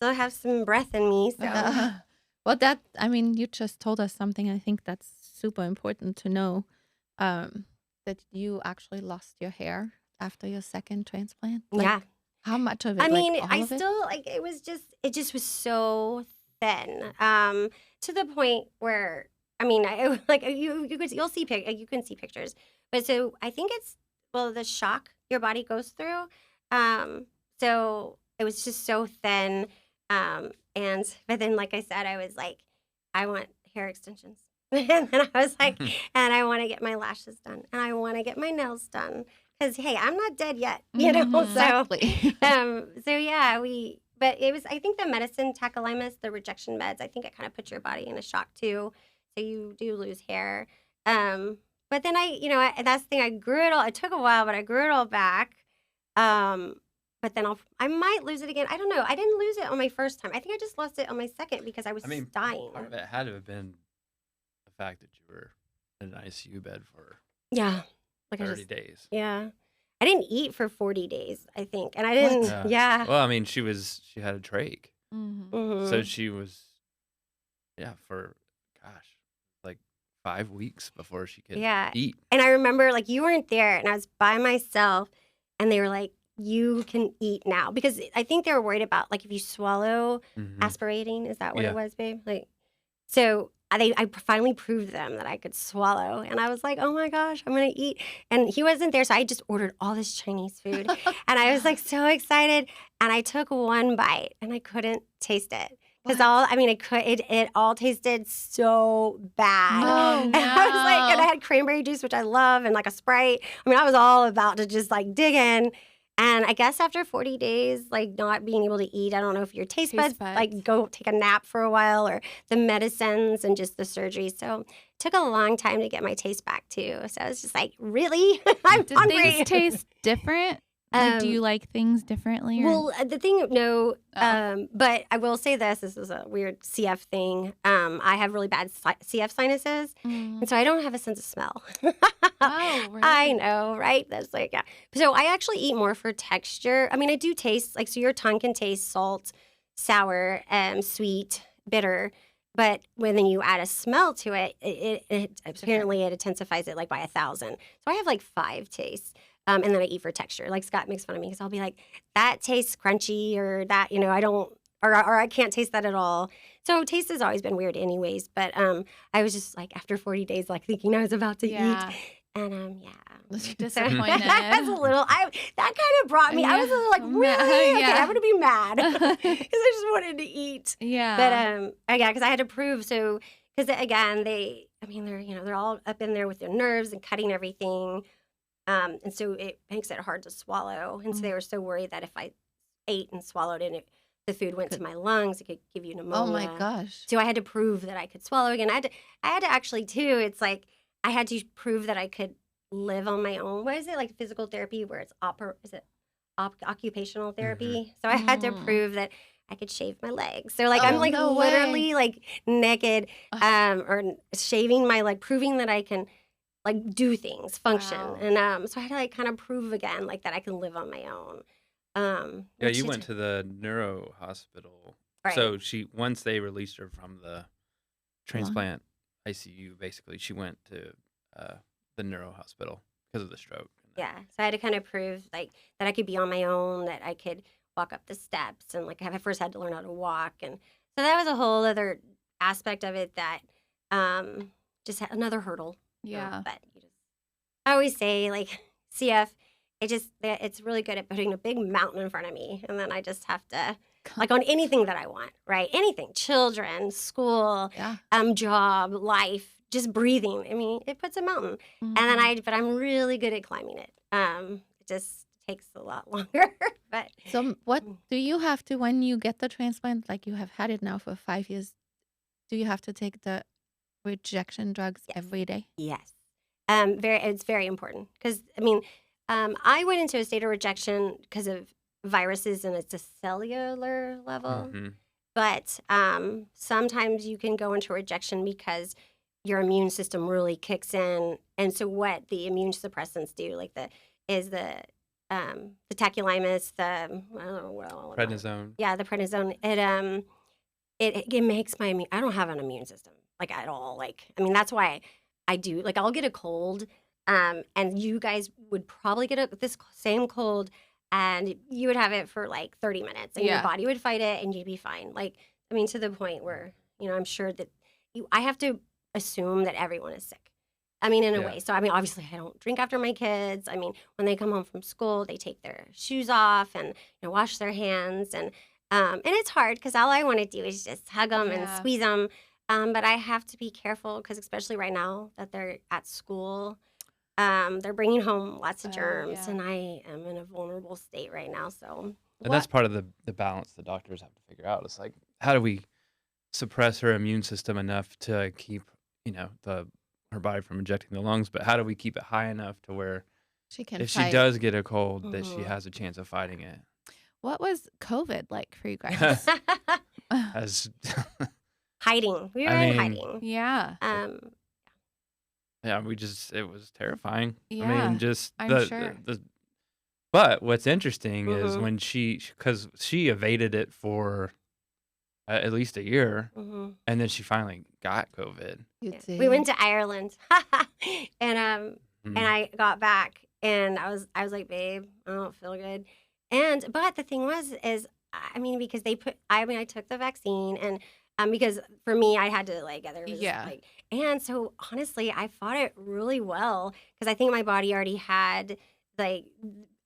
still have some breath in me. So Well, you just told us something. I think that's super important to know, that you actually lost your hair after your second transplant. yeah. How much of it? I mean, All I of it? still like it just was so thin. To the point where I mean, like you'll see you can see pictures. But so I think it's the shock your body goes through. So it was just so thin. But then like I said, I was like, I want hair extensions. And then I was like, and I want to get my lashes done, and I want to get my nails done. Because hey, I'm not dead yet, you know. Exactly. So yeah, but it was. I think the medicine tacrolimus, the rejection meds, I think it kind of puts your body in a shock too, so you do lose hair. But then that's the thing. I grew it all. It took a while, but I grew it all back. But then I might lose it again. I don't know. I didn't lose it on my first time. I think I just lost it on my second because I was dying. Part of it had to have been the fact that you were in an ICU bed for like 30 days. Yeah. I didn't eat for 40 days, I think. And I didn't, yeah. Well, I mean, she had a trach. Mm-hmm. So she was, for, like 5 weeks before she could eat. And I remember, like, you weren't there, and I was by myself, and they were like, you can eat now. Because I think they were worried about, like, if you swallow aspirating, is that what it was, babe? Like, so I finally proved them that I could swallow. And I was like, oh my gosh, I'm going to eat. And he wasn't there. So I just ordered all this Chinese food. And I was like so excited. And I took one bite and I couldn't taste it. Because it all tasted so bad. Oh, and I was like, and I had cranberry juice, which I love, and like a Sprite. I mean, I was all about to just like dig in. And I guess after 40 days, like not being able to eat, I don't know if your taste buds like go take a nap for a while, or the medicines and just the surgery. So it took a long time to get my taste back too. So I was just like, really? I'm hungry. Did things taste different? Do you like things differently? Or? Well, the thing, no. But I will say this is a weird CF thing. I have really bad CF sinuses, and so I don't have a sense of smell. Oh, right. I know, right? That's like, yeah. So I actually eat more for texture. I mean, I do taste, like, so your tongue can taste salt, sour, sweet, bitter. But when then you add a smell to it, it apparently it intensifies it like by 1,000. So I have like 5 tastes. And then I eat for texture. Like Scott makes fun of me because I'll be like, that tastes crunchy, or that, I don't, or I can't taste that at all. So taste has always been weird anyways. But I was just like, after 40 days, like thinking I was about to eat. And disappointed. That's a little, that kind of brought me, I was a little like, really? Okay, I'm going to be mad. Because I just wanted to eat. Yeah. But because I had to prove, so, because again, they're all up in there with their nerves and cutting everything. And so it makes it hard to swallow. And so they were so worried that if I ate and swallowed it, the food went to my lungs, it could give you pneumonia. Oh my gosh. So I had to prove that I could swallow again. I had to actually too, it's like, I had to prove that I could live on my own. What is it, like physical therapy where it's occupational therapy? So I had to prove that I could shave my legs. So like I'm like literally like naked or shaving my leg, proving that I can like do things, function. Wow. And so I had to like kind of prove again like that I can live on my own. You went to the neuro hospital. Right. So once they released her from the transplant ICU, basically she went to the neuro hospital because of the stroke. Yeah. So I had to kind of prove like that I could be on my own, that I could walk up the steps, and like I first had to learn how to walk. And so that was a whole other aspect of it that just had another hurdle. Yeah. But I always say, like, CF, it's really good at putting a big mountain in front of me. And then I just have to, like, on anything that I want, right? Anything, children, school, job, life, just breathing. I mean, it puts a mountain. Mm-hmm. And then but I'm really good at climbing it. It just takes a lot longer. But so what do you have to, when you get the transplant, like you have had it now for 5 years, do you have to take the rejection drugs every day? Yes. It's very important because, I mean, I went into a state of rejection because of viruses, and it's a cellular level. Mm-hmm. But sometimes you can go into rejection because your immune system really kicks in. And so what the immune suppressants do, like the the tacrolimus, the I don't know what all Prednisone. Yeah, the prednisone. It makes my I don't have an immune system like at all. Like I mean that's why I do like I'll get a cold, and you guys would probably get this same cold, and you would have it for like 30 minutes, and your body would fight it, and you'd be fine. Like I mean to the point where I'm sure that I have to assume that everyone is sick. I mean, in a way. So, I mean, obviously, I don't drink after my kids. I mean, when they come home from school, they take their shoes off and wash their hands. And it's hard because all I want to do is just hug them and squeeze them. But I have to be careful because especially right now that they're at school, they're bringing home lots of germs. And I am in a vulnerable state right now. So, and that's part of the balance the doctors have to figure out. It's like, how do we suppress her immune system enough to keep, her body from injecting the lungs, but how do we keep it high enough to where she can if fight. she does get a cold, that she has a chance of fighting it? What was COVID like for you guys? As hiding. We were in hiding. Yeah. Yeah, it was terrifying. Yeah, I mean, just I'm sure. But what's interesting is when because she evaded it for at least a year, and then she finally got COVID. We went to Ireland, and I got back, and I was like, babe, I don't feel good, but the thing is, I mean, because I took the vaccine, and because for me, I had to and so honestly, I fought it really well because I think my body already had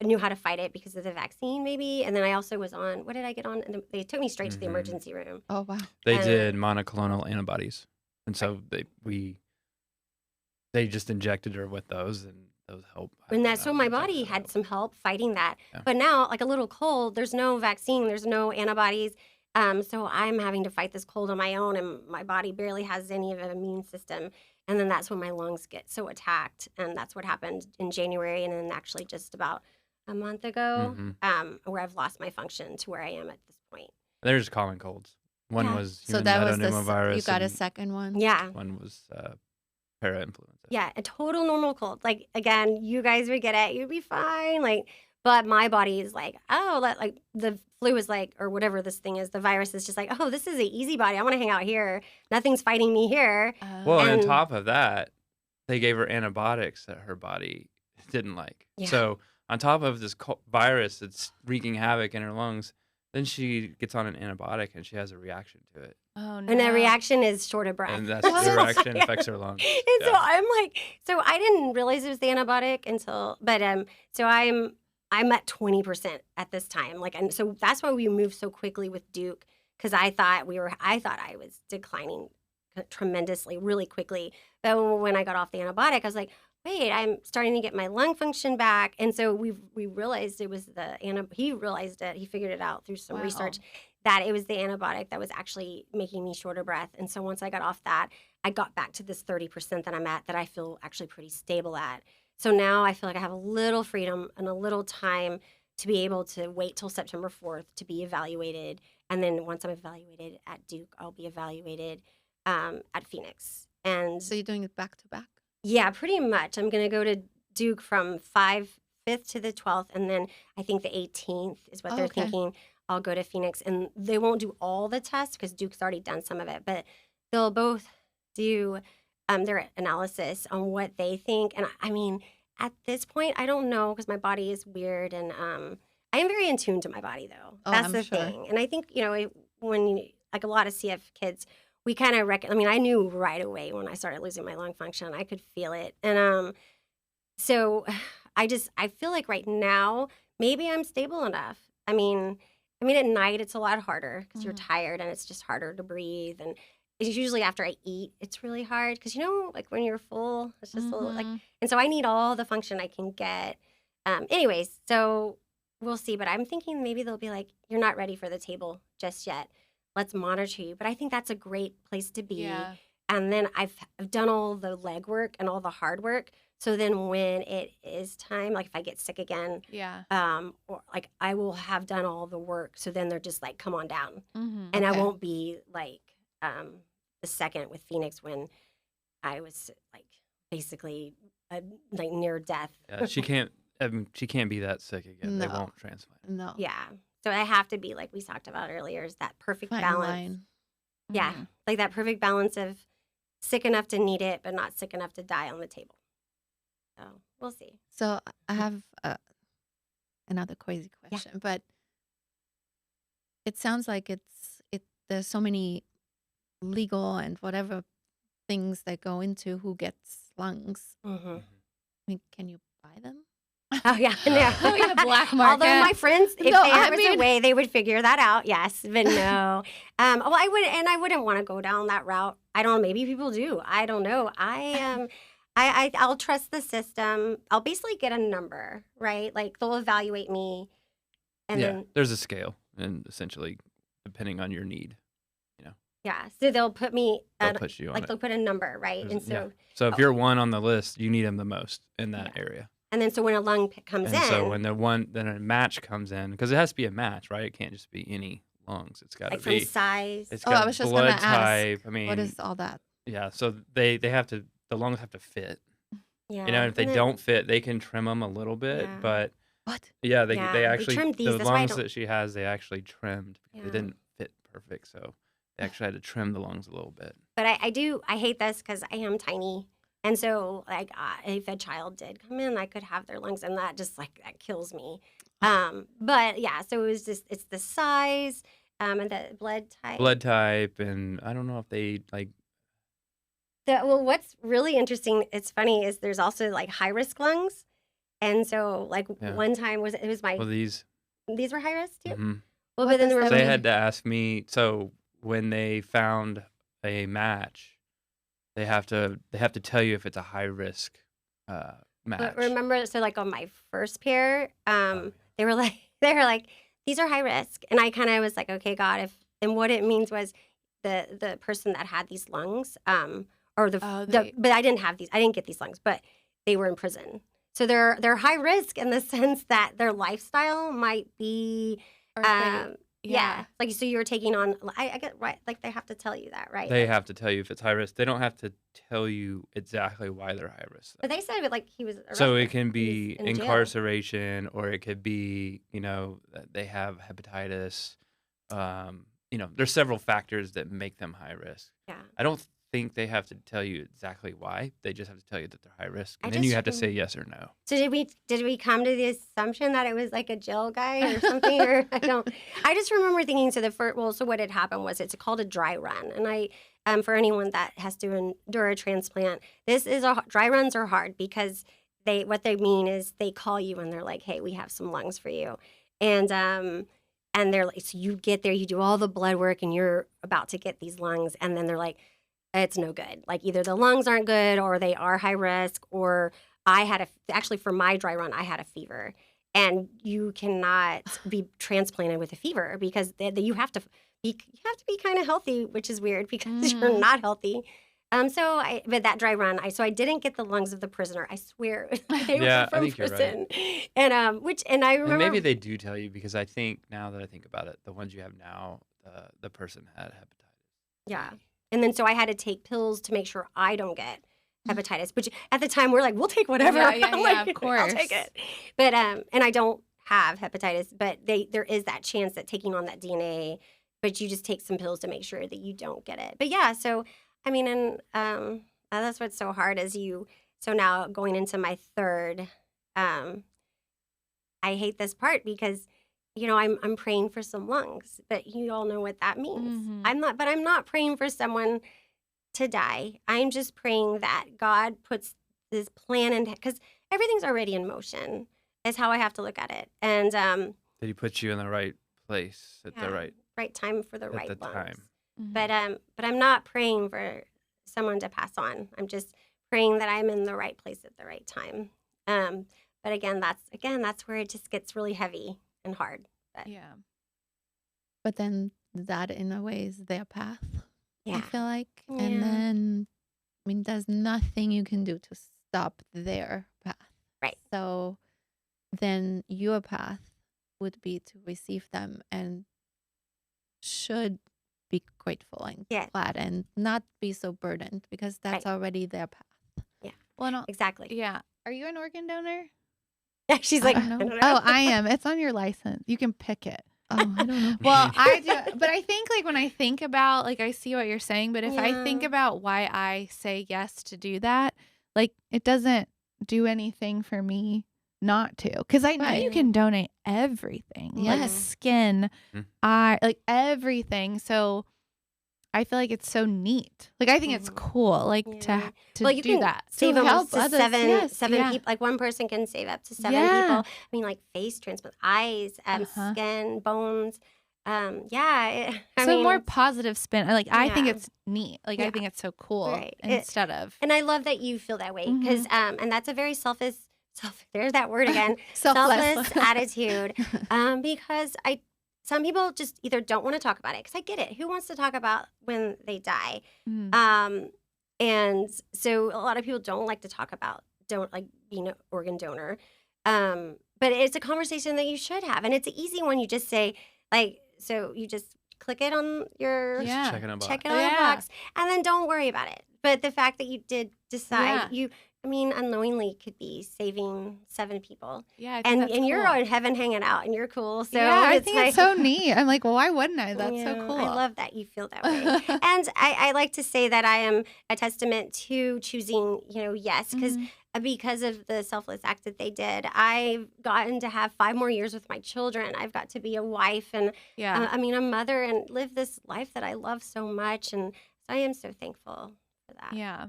knew how to fight it because of the vaccine, maybe. And then I also was on, what did I get on? And they took me straight to the emergency room. Oh, wow. They did monoclonal antibodies. And so they just injected her with those, and those help. So my body had some help fighting that. Yeah. But now, like a little cold, there's no vaccine, there's no antibodies. So I'm having to fight this cold on my own, and my body barely has any of an immune system. And then that's when my lungs get so attacked. And that's what happened in January, and then actually just about a month ago, where I've lost my function to where I am at this point. They're just common colds. One was human metapneumovirus. You got a second one? Yeah. One was parainfluenza. Yeah, a total normal cold. Like, again, you guys would get it. You'd be fine. But my body is like, like the flu is like, or whatever this thing is, the virus is just like, oh, this is an easy body. I want to hang out here. Nothing's fighting me here. Well, and on top of that, they gave her antibiotics that her body didn't like. Yeah. So on top of this virus that's wreaking havoc in her lungs, then she gets on an antibiotic and she has a reaction to it. Oh, no. And the reaction is short of breath. And that's the reaction affects her lungs. And so I'm like, so I didn't realize it was the antibiotic until, but so I'm at 20% at this time. And so that's why we moved so quickly with Duke, because I thought I was declining tremendously, really quickly. But when I got off the antibiotic, I was like, wait, I'm starting to get my lung function back. And so we realized it was he realized it, he figured it out through some research, that it was the antibiotic that was actually making me short of breath. And so once I got off that, I got back to this 30% that I'm at, that I feel actually pretty stable at. So now I feel like I have a little freedom and a little time to be able to wait till September 4th to be evaluated. And then once I'm evaluated at Duke, I'll be evaluated at Phoenix. And so you're doing it back to back? Yeah, pretty much. I'm going to go to Duke from 5th to the 12th, and then I think the 18th is what they're thinking. I'll go to Phoenix, and they won't do all the tests because Duke's already done some of it, but they'll both do their analysis on what they think. And I mean, at this point, I don't know because my body is weird, and I am very in tune to my body, though. That's the thing. And I think, when like a lot of CF kids, we kind of I knew right away when I started losing my lung function. I could feel it. And so I feel like right now, maybe I'm stable enough. I mean, at night, it's a lot harder because you're tired and it's just harder to breathe. And it's usually after I eat, it's really hard because, when you're full, it's just a little and so I need all the function I can get. Anyways, so we'll see. But I'm thinking maybe they'll be like, you're not ready for the table just yet. Let's monitor you. But I think that's a great place to be. Yeah. And then I've done all the legwork and all the hard work. So then when it is time, like if I get sick again, or like I will have done all the work. So then they're just like, come on down. And I won't be like the second with Phoenix when I was like basically like near death. Yeah, she can't. she can't be that sick again. They No. won't transplant. No. Yeah. So I have to be, like we talked about earlier, is that perfect Fine balance. line. Yeah. Like that perfect balance of sick enough to need it, but not sick enough to die on the table. So we'll see. So I have another crazy question, but it sounds like there's so many legal and whatever things that go into who gets lungs. Mm-hmm. I mean, can you buy them? Oh, yeah. No. Oh, yeah, black market. Although my friends, if No, there was a way, they would figure that out. Yes, but no. Well, I wouldn't want to go down that route. I don't know. Maybe people do. I don't know. I'll trust the system. I'll basically get a number, right? Like they'll evaluate me, and then there's a scale, and essentially, depending on your need, so they'll put me they'll put you on it. they'll put a number, right? There's- And so So if you're one on the list, you need them the most in that area. and then so when a lung comes And in, so when then a match comes in, because it has to be a match, right? It can't just be any lungs. It's got to like be. from size. It's I got was just gonna blood ask, type. I mean, what is all that? yeah. So they have to. The lungs have to fit. Yeah. If they And then- don't fit, they can trim them a little bit. Yeah. But What? yeah, Yeah, they they actually trimmed these, the that's why I lungs don't- that she has, they actually trimmed. Because Yeah. They didn't fit perfect, so they actually had to trim the lungs a little bit. But I hate this because I am tiny. And so, like, if a child did come in, I could have their lungs, and that just, like, that kills me. But, yeah, so it was just, it's the size and the blood type. Blood type, and I don't know if they, like, Well, what's really interesting, it's funny, is there's also, like, high-risk lungs. And so, like, Yeah. one time it was my, well, these. these were high-risk, too? Mhm. Well, What but then does there were that They mean? had to ask me. So when they found a match, they have to tell you if it's a high risk match. But remember, so like on my first pair, Oh, they were like, these are high risk, and I kind of was like, okay, God, and what it means was the person that had these lungs, or but I didn't have these, I didn't get these lungs, but they were in prison, so they're high risk in the sense that their lifestyle might be, Or they- yeah, like so you were taking on, I get right, like they have to tell you that, right? They have to tell you if it's high risk. They don't have to tell you exactly why they're high risk. But they said it like he was arrested. So it can He be was in jail. incarceration, or it could be, that they have hepatitis. There's several factors that make them high risk. Yeah. I don't think they have to tell you exactly why. They just have to tell you that they're high risk, I and then you just have to say yes or no. So did we come to the assumption that it was like a jail guy or something? Or I just remember thinking, so what had happened was it's called a dry run. And for anyone that has to endure a transplant, dry runs are hard because what they mean is they call you and they're like, hey, we have some lungs for you. And they're like, so you get there, you do all the blood work and you're about to get these lungs. And then they're like, it's no good. Like either the lungs aren't good or they are high risk, or actually for my dry run, I had a fever, and you cannot be transplanted with a fever because you have to be kind of healthy, which is weird because you're not healthy. But that dry run, I didn't get the lungs of the prisoner. I swear, they Yeah, were from I think you're prison. And I remember And maybe they do tell you, because I think now that I think about it, the ones you have now, the person had hepatitis. Yeah. And then so I had to take pills to make sure I don't get hepatitis, which at the time we're like, we'll take whatever. Yeah, I'm like, of course. I'll take it. But and I don't have hepatitis, but there is that chance that taking on that DNA, but you just take some pills to make sure that you don't get it. But yeah, so I mean, and that's what's so hard is so now going into my third, I hate this part because I'm praying for some lungs, but you all know what that means. Mhm. I'm not praying for someone to die. I'm just praying that God puts this plan in, because everything's already in motion is how I have to look at it. And Did he put you in the right place at the right time for the right at the lungs. time? Mhm. But I'm not praying for someone to pass on. I'm just praying that I'm in the right place at the right time. But again, that's where it just gets really heavy and hard. But Yeah. But then that in a way is their path. I yeah. feel like. Yeah. And then, I mean, there's nothing you can do to stop their path. Right. So then your path would be to receive them and should be grateful and Yeah. glad and not be so burdened, because that's Right. already their path. Yeah. Well, no, Exactly. yeah. Are you an organ donor? Yeah, she's like, I don't know. Oh, I am. It's on your license. You can pick it. Oh, I don't know. Well, I do, but I think like when I think about, like, I see what you're saying, but if I think about why I say yes to do that, like, it doesn't do anything for me not to, because I know you can donate everything, like skin, eye, like everything. So I feel like it's so neat. Like, I think it's cool, like to you do can that. Save to almost help others. seven people. Like one person can save up to 7 people. I mean, like face transplant, eyes, skin, bones. More positive spin. Like, I think it's neat. Like, I think it's so cool. Right. Instead of, and I love that you feel that way because, and that's a very selfish. There's that word again. Selfless. Selfless attitude. Because some people just either don't want to talk about it, because I get it. Who wants to talk about when they die? And so a lot of people don't like to talk about being an organ donor. But it's a conversation that you should have, and it's an easy one. You just say so you just click it on your check it on the box, and then don't worry about it. But the fact that you did decide unknowingly could be saving 7 people. Yeah, and you're in heaven hanging out, and you're cool. So I think it's so neat. I'm like, well, why wouldn't I? That's so cool. I love that you feel that way. And I like to say that I am a testament to choosing, yes, because of the selfless act that they did. I've gotten to have 5 more years with my children. I've got to be a wife and a mother, and live this life that I love so much. And so I am so thankful for that. Yeah.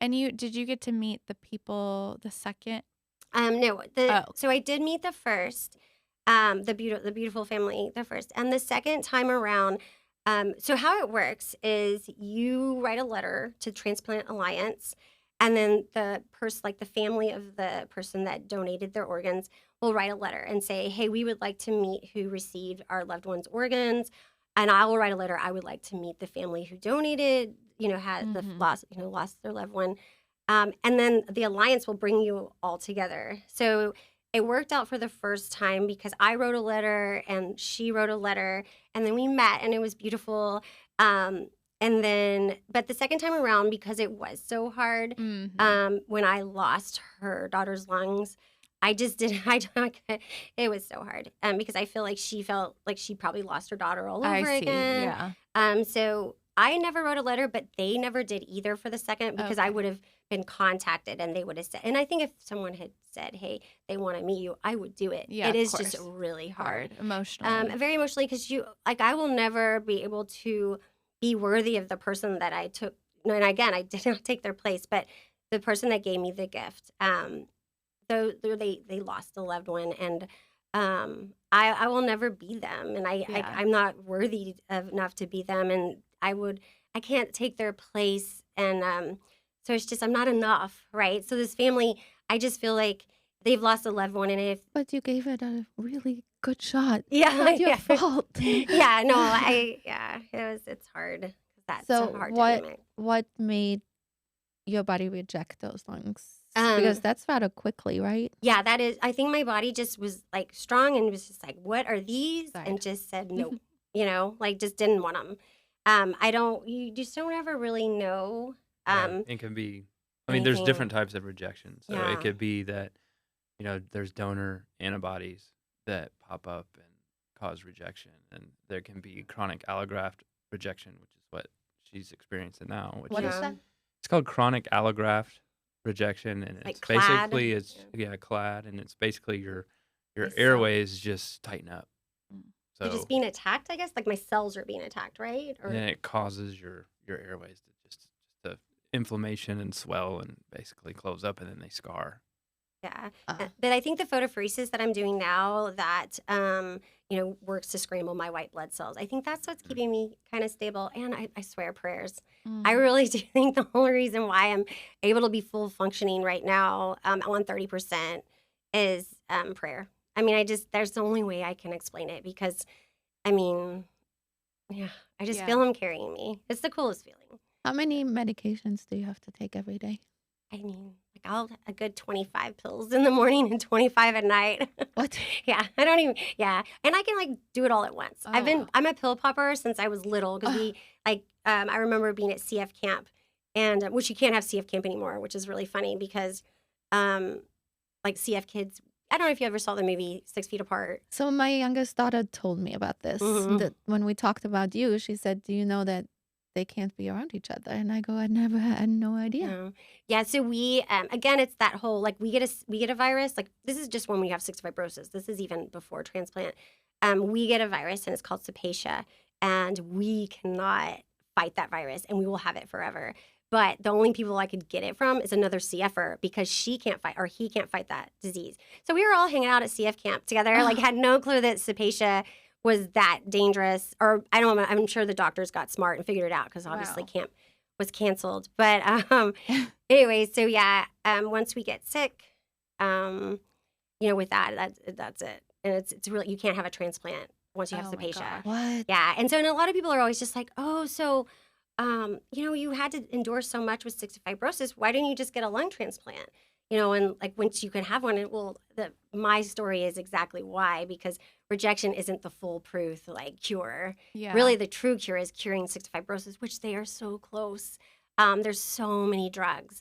And did you get to meet the people the second? No. So I did meet the first, the beautiful family the first, and the second time around. So how it works is you write a letter to Transplant Alliance, and then the person, like the family of the person that donated their organs, will write a letter and say, "Hey, we would like to meet who received our loved one's organs," and I will write a letter. I would like to meet the family who donated. Had the lost their loved one. And then the Alliance will bring you all together. So it worked out for the first time because I wrote a letter and she wrote a letter, and then we met, and it was beautiful. But the second time around, because it was so hard, when I lost her daughter's lungs, I just didn't. It was so hard because I feel like she felt like she probably lost her daughter all over again. Yeah. So I never wrote a letter, but they never did either for the second, because I would have been contacted and they would have said, and I think if someone had said, "Hey, they want to meet you," I would do it. Yeah, it is just really hard. Emotionally. Very emotionally, because I will never be able to be worthy of the person that I took. And again, I did not take their place, but the person that gave me the gift, though they lost a loved one, and I will never be them, and I'm not worthy enough to be them, and I can't take their place, and so it's just I'm not enough, right? So this family, I just feel like they've lost a loved one, and but you gave it a really good shot. Yeah, not your fault. It's hard. That's so a hard dynamic. What made your body reject those lungs? Because that's rather quickly, right? Yeah, that is. I think my body just was like strong and was just like, "What are these?" and just said no. Just didn't want them. You just don't ever really know. It can be, there's different types of rejection. So it could be that, there's donor antibodies that pop up and cause rejection. And there can be chronic allograft rejection, which is what she's experiencing now. What is that? It's called chronic allograft rejection. And it's basically, clad. And it's basically your airways just tighten up. So you're just being attacked, I guess? Like my cells are being attacked, right? And then it causes your airways to just the inflammation and swell and basically close up, and then they scar. Yeah. But I think the photopheresis that I'm doing now that, works to scramble my white blood cells, I think that's what's keeping me kind of stable. And I swear prayers. I really do think the whole reason why I'm able to be full functioning right now on 30% is prayer. There's the only way I can explain it, because, I just feel him carrying me. It's the coolest feeling. How many medications do you have to take every day? A good 25 pills in the morning and 25 at night. What? Yeah, I don't even, and I can do it all at once. Oh. I'm a pill popper since I was little, because I remember being at CF camp, and which you can't have CF camp anymore, which is really funny because, CF kids I don't know if you ever saw the movie 6 Feet Apart. So my youngest daughter told me about this. That when we talked about you, she said, "Do you know that they can't be around each other?" And I go, "I never had no idea." No. Yeah, so we again, it's that whole like we get a virus. Like this is just when we have cystic fibrosis. This is even before transplant. We get a virus and it's called cepacia, and we cannot fight that virus, and we will have it forever. But the only people I could get it from is another CFer because she can't fight or he can't fight that disease. So we were all hanging out at CF camp together, like had no clue that cepacia was that dangerous. Or I don't know, I'm sure the doctors got smart and figured it out because obviously camp was canceled. But anyway, so yeah, once we get sick, with that's it. And it's really, you can't have a transplant once you have cepacia. What? Yeah. And so and a lot of people are always just like, oh, so you had to endure so much with cystic fibrosis. Why didn't you just get a lung transplant? And like once you can have one, my story is exactly why, because rejection isn't the foolproof like cure. Yeah. Really, the true cure is curing cystic fibrosis, which they are so close. There's so many drugs